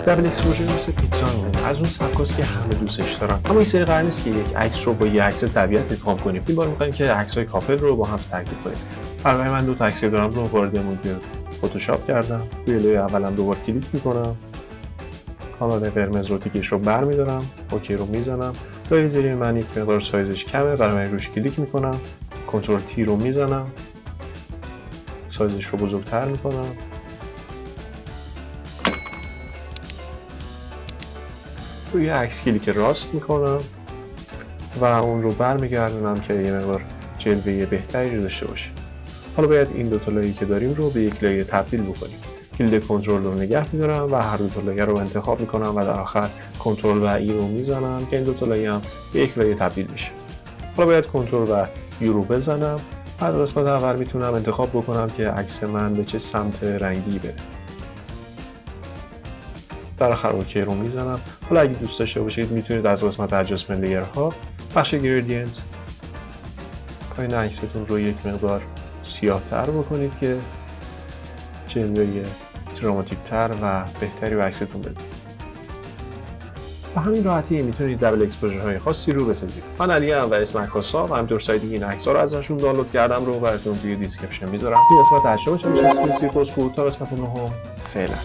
دبل اکسپوژر مثل پیتزا میمونه، از اون سبکاست که همه دوستش دارن. اما این سری قرار نیست که یک عکس رو با یک عکس طبیعت ادغام کنیم. این بار می‌خوایم که عکس‌های کاپل رو با هم ترکیب کنیم. برای من دو تا عکس دارم رو وارد مدل فتوشاپ کردم. روی لایه اولم دوبار کلیک می‌کنم. کانال قرمز رو تیکش رو برمی‌دارم. اوکی رو میزنم. لایه زیر من یک مقدار سایزش کمه، برای من روش کلیک می‌کنم. کنترل تی رو میزنم. سایزش رو بزرگتر می‌کنم. روی عکس کلیک راست میکنم و اون رو برمیگردونم که یه مقدار جلوه بهتری داشته باشه. حالا باید این دو تا لایه‌ای که داریم رو به یک لایه تبدیل بکنیم. کلید کنترل رو نگه می‌دارم و هر دو تا لایه رو انتخاب میکنم و در آخر کنترل و ای رو میزنم که این دو تا لایه هم به یک لایه تبدیل میشه. حالا باید کنترل و یو رو بزنم. از قسمت اول میتونم انتخاب بکنم که عکس من به چه سمت رنگی بره. در آخر اوکی رو میزنم. حالا اگه دوست داشته باشید میتونید از قسمت ادجاستمنت لیرها بخش گریدینت پایین عکستون رو یک مقدار سیاه تر بکنید که جلوه دراماتیک تر و بهتری به عکستون بده. به همین راحتی میتونید دبل اکسپوژرهای خاصی رو بسازید. من علیم و اسم عکاسا و همینطور سایت این عکس‌ها رو ازشون دانلود کردم رو براتون توی دیسکریپشن میذارم. این قسمت 8 تا قسمت 9 فعلا.